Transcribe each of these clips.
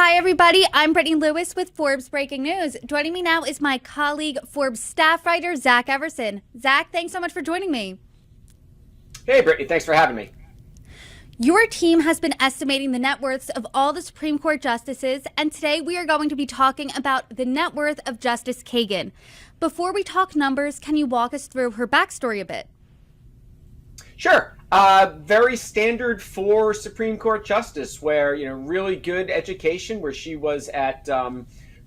Hi, everybody. I'm Brittany Lewis with Forbes Breaking News. Joining me now is my colleague, Forbes staff writer, Zach Everson. Zach, thanks so much for joining me. Hey, Brittany, thanks for having me. Your team has been estimating the net worths of all the Supreme Court justices, and today we are going to be talking about the net worth of Justice Kagan. Before we talk numbers, can you walk us through her backstory a bit? Sure. Very standard for Supreme Court justice, where, really good education, where she was at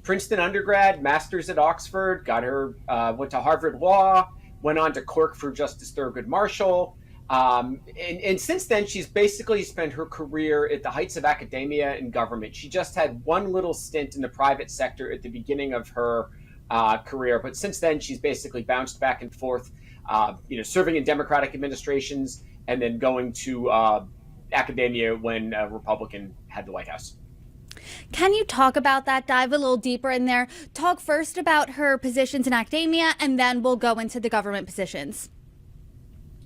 Princeton undergrad, master's at Oxford, went to Harvard Law, went on to clerk for Justice Thurgood Marshall. And since then, she's basically spent her career at the heights of academia and government. She just had one little stint in the private sector at the beginning of her career, but since then, she's basically bounced back and forth, serving in Democratic administrations and then going to academia when a Republican had the White House. Can you talk about that? Dive a little deeper in there. Talk first about her positions in academia, and then we'll go into the government positions.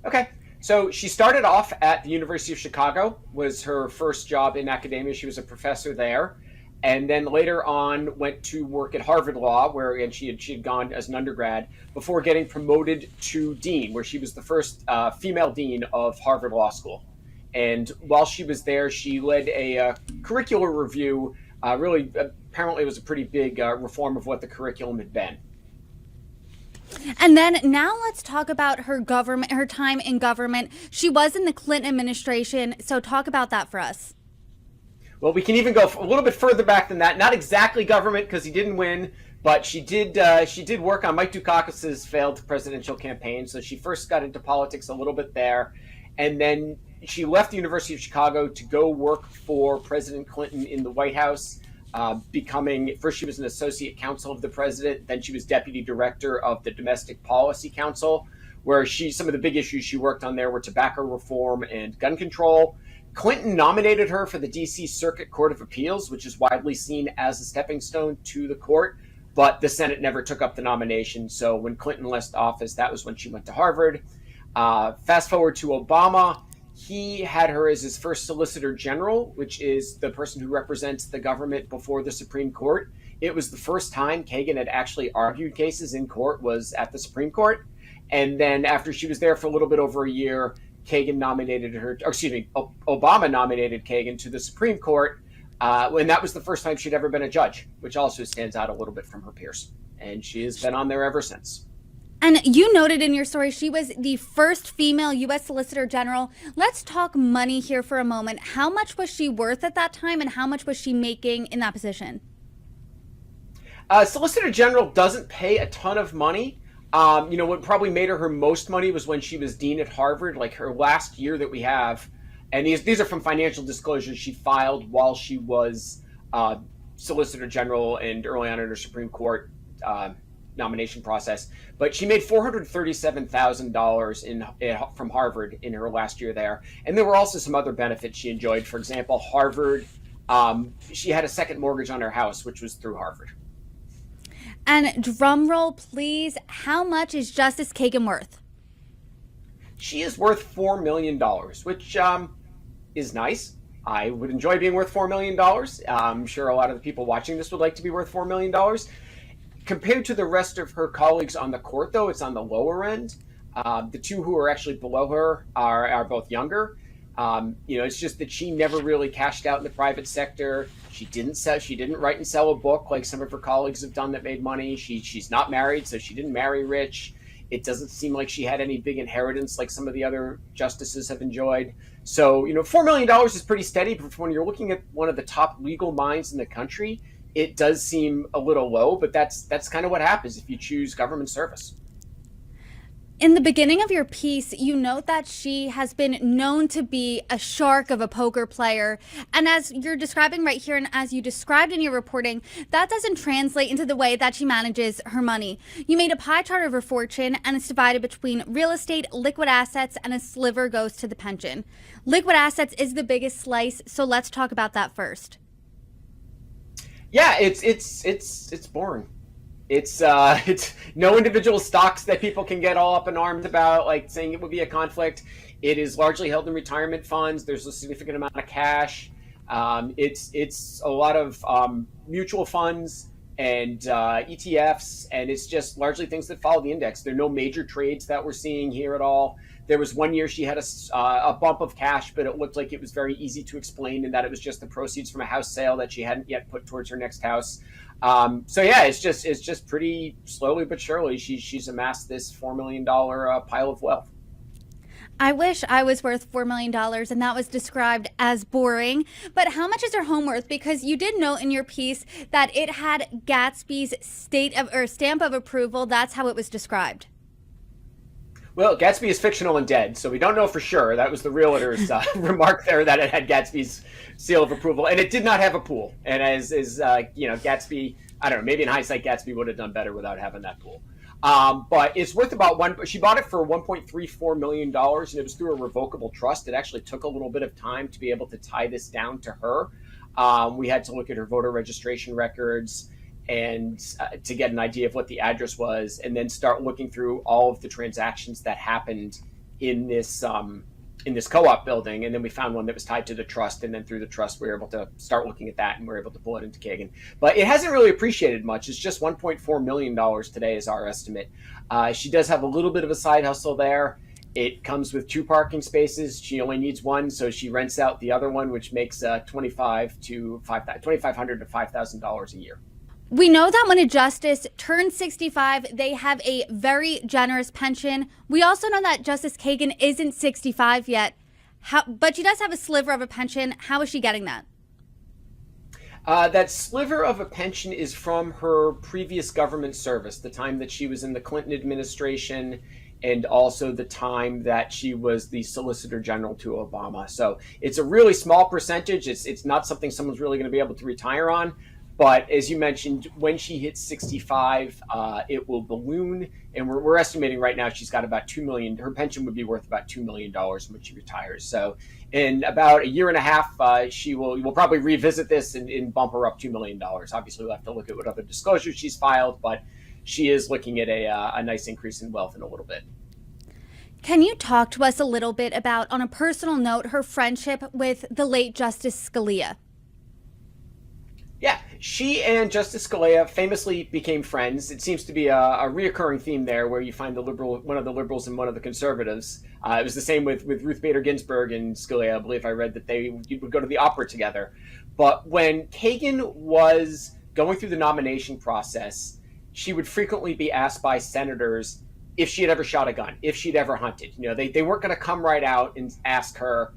Okay. So she started off at the University of Chicago, was her first job in academia. She was a professor there. And then later on went to work at Harvard Law, where she had gone as an undergrad before getting promoted to dean, where she was the first female dean of Harvard Law School. And while she was there, she led a curricular review. Apparently it was a pretty big reform of what the curriculum had been. And then now let's talk about her time in government. She was in the Clinton administration, so talk about that for us. Well, we can even go a little bit further back than that. Not exactly government, because he didn't win, but she did work on Mike Dukakis's failed presidential campaign. So she first got into politics a little bit there, and then she left the University of Chicago to go work for President Clinton in the White House. First she was an associate counsel of the president, then she was deputy director of the Domestic Policy Council, where some of the big issues she worked on there were tobacco reform and gun control. Clinton nominated her for the D.C. Circuit Court of Appeals, which is widely seen as a stepping stone to the court, but the Senate never took up the nomination. So when Clinton left office, that was when she went to Harvard. Fast forward to Obama. He had her as his first Solicitor General, which is the person who represents the government before the Supreme Court. It was the first time Kagan had actually argued cases in court was at the Supreme Court. And then after she was there for a little bit over a year, Obama nominated Kagan to the Supreme Court. And that was the first time she'd ever been a judge, which also stands out a little bit from her peers. And she has been on there ever since. And you noted in your story she was the first female U.S. Solicitor General. Let's talk money here for a moment. How much was she worth at that time, and how much was she making in that position? Solicitor General doesn't pay a ton of money. What probably made her most money was when she was dean at Harvard, like her last year that we have. And these are from financial disclosures she filed while she was Solicitor General and early on in her Supreme Court nomination process. But she made $437,000 from Harvard in her last year there. And there were also some other benefits she enjoyed. For example, Harvard, she had a second mortgage on her house, which was through Harvard. And drum roll, please, how much is Justice Kagan worth? She is worth $4 million, which is nice. I would enjoy being worth $4 million. I'm sure a lot of the people watching this would like to be worth $4 million. Compared to the rest of her colleagues on the court, though, it's on the lower end. The two who are actually below her are both younger. It's just that she never really cashed out in the private sector. She didn't write and sell a book like some of her colleagues have done that made money. She's not married, so she didn't marry rich. It doesn't seem like she had any big inheritance like some of the other justices have enjoyed. So, $4 million is pretty steady, but when you're looking at one of the top legal minds in the country, it does seem a little low, but that's kind of what happens if you choose government service. In the beginning of your piece, you note that she has been known to be a shark of a poker player. And as you're describing right here, and as you described in your reporting, that doesn't translate into the way that she manages her money. You made a pie chart of her fortune, and it's divided between real estate, liquid assets, and a sliver goes to the pension. Liquid assets is the biggest slice, so let's talk about that first. Yeah, it's boring. It's no individual stocks that people can get all up in arms about, like saying it would be a conflict. It is largely held in retirement funds. There's a significant amount of cash. It's a lot of mutual funds and ETFs, and it's just largely things that follow the index. There are no major trades that we're seeing here at all. There was one year she had a bump of cash, but it looked like it was very easy to explain, in that it was just the proceeds from a house sale that she hadn't yet put towards her next house. So yeah, it's just pretty slowly but surely she's amassed this $4 million pile of wealth. I wish I was worth $4 million and that was described as boring. But how much is her home worth? Because you did note in your piece that it had Gatsby's stamp of approval. That's how it was described. Well, Gatsby is fictional and dead, so we don't know for sure. That was the realtor's remark there, that it had Gatsby's seal of approval, and it did not have a pool. And as Gatsby, I don't know, maybe in hindsight, Gatsby would have done better without having that pool. But it's worth about she bought it for $1.34 million, and it was through a revocable trust. It actually took a little bit of time to be able to tie this down to her. We had to look at her voter registration records and to get an idea of what the address was, and then start looking through all of the transactions that happened in this co-op building. And then we found one that was tied to the trust, and then through the trust we were able to start looking at that, and we were able to pull it into Kagan. But it hasn't really appreciated much. It's just $1.4 million today is our estimate. She does have a little bit of a side hustle there. It comes with 2 parking spaces. She only needs one, so she rents out the other one, which makes $2,500 to $5,000 a year. We know that when a justice turns 65, they have a very generous pension. We also know that Justice Kagan isn't 65 yet, but she does have a sliver of a pension. How is she getting that? That sliver of a pension is from her previous government service, the time that she was in the Clinton administration, and also the time that she was the Solicitor General to Obama. So it's a really small percentage. It's not something someone's really going to be able to retire on. But as you mentioned, when she hits 65, it will balloon. And we're estimating right now she's got about $2 million. Her pension would be worth about $2 million when she retires. So in about a year and a half, we'll probably revisit this and bump her up $2 million. Obviously, we'll have to look at what other disclosures she's filed, but she is looking at a nice increase in wealth in a little bit. Can you talk to us a little bit about, on a personal note, her friendship with the late Justice Scalia? Yeah, she and Justice Scalia famously became friends. It seems to be a reoccurring theme there, where you find one of the liberals and one of the conservatives. It was the same with Ruth Bader Ginsburg and Scalia. I believe I read that they would go to the opera together. But when Kagan was going through the nomination process, she would frequently be asked by senators if she had ever shot a gun, if she'd ever hunted. They weren't going to come right out and ask her,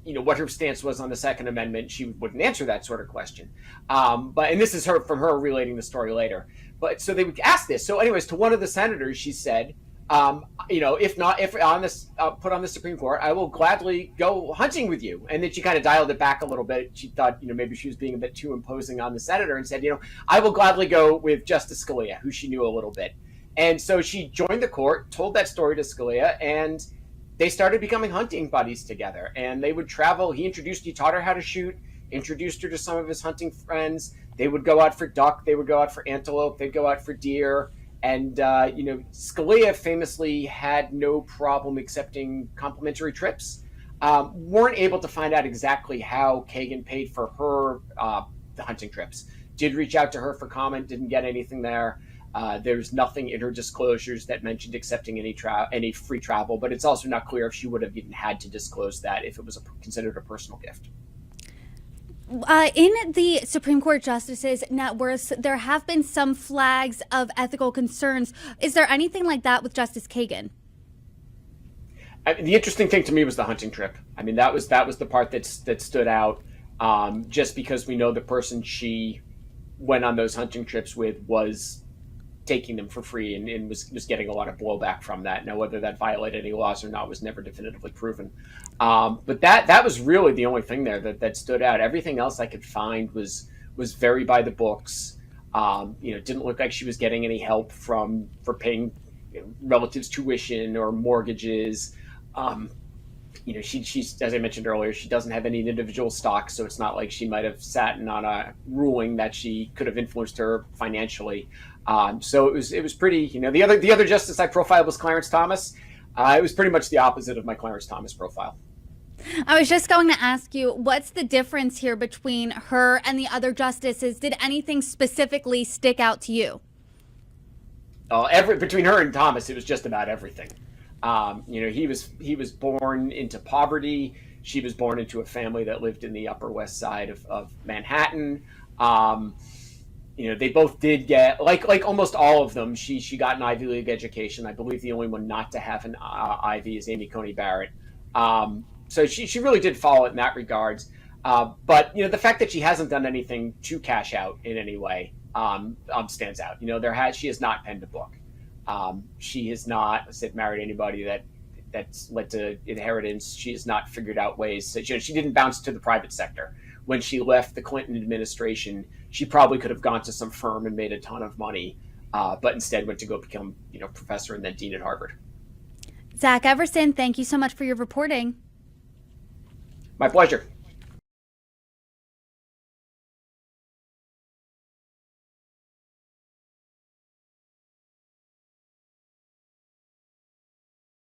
what her stance was on the Second Amendment. She wouldn't answer that sort of question. And this is from her relating the story later. But so they would ask this. So anyways, to one of the senators, she said, if put on the Supreme Court, I will gladly go hunting with you. And then she kind of dialed it back a little bit. She thought, maybe she was being a bit too imposing on the senator, and said, I will gladly go with Justice Scalia, who she knew a little bit. And so she joined the court, told that story to Scalia, and they started becoming hunting buddies together. And they would travel. He taught her how to shoot, introduced her to some of his hunting friends. They would go out for duck. They would go out for antelope. They'd go out for deer. And, Scalia famously had no problem accepting complimentary trips. Weren't able to find out exactly how Kagan paid for her the hunting trips. Did reach out to her for comment, didn't get anything there. There's nothing in her disclosures that mentioned accepting any free travel, but it's also not clear if she would have even had to disclose that if it was considered a personal gift. In the Supreme Court justices' net worths, there have been some flags of ethical concerns. Is there anything like that with Justice Kagan? The interesting thing to me was the hunting trip. I mean, that was the part that stood out. Just because we know the person she went on those hunting trips with was taking them for free and was getting a lot of blowback from that. Now, whether that violated any laws or not was never definitively proven. But that was really the only thing there that stood out. Everything else I could find was very by the books. Didn't look like she was getting any help for paying relatives' tuition or mortgages. She's, as I mentioned earlier, she doesn't have any individual stocks, so it's not like she might have sat on a ruling that she could have influenced her financially. So it was pretty. The other justice I profiled was Clarence Thomas. It was pretty much the opposite of my Clarence Thomas profile. I was just going to ask you, what's the difference here between her and the other justices? Did anything specifically stick out to you? Between her and Thomas, it was just about everything. He was born into poverty. She was born into a family that lived in the Upper West Side of Manhattan. They both did get, like almost all of them. She got an Ivy League education. I believe the only one not to have an Ivy is Amy Coney Barrett. So she really did follow it in that regards. But the fact that she hasn't done anything to cash out in any way stands out. She has not penned a book. She has not married anybody that's led to inheritance. She has not figured out ways. She didn't bounce to the private sector. When she left the Clinton administration, she probably could have gone to some firm and made a ton of money, but instead went to go become professor and then dean at Harvard. Zach Everson, thank you so much for your reporting. My pleasure.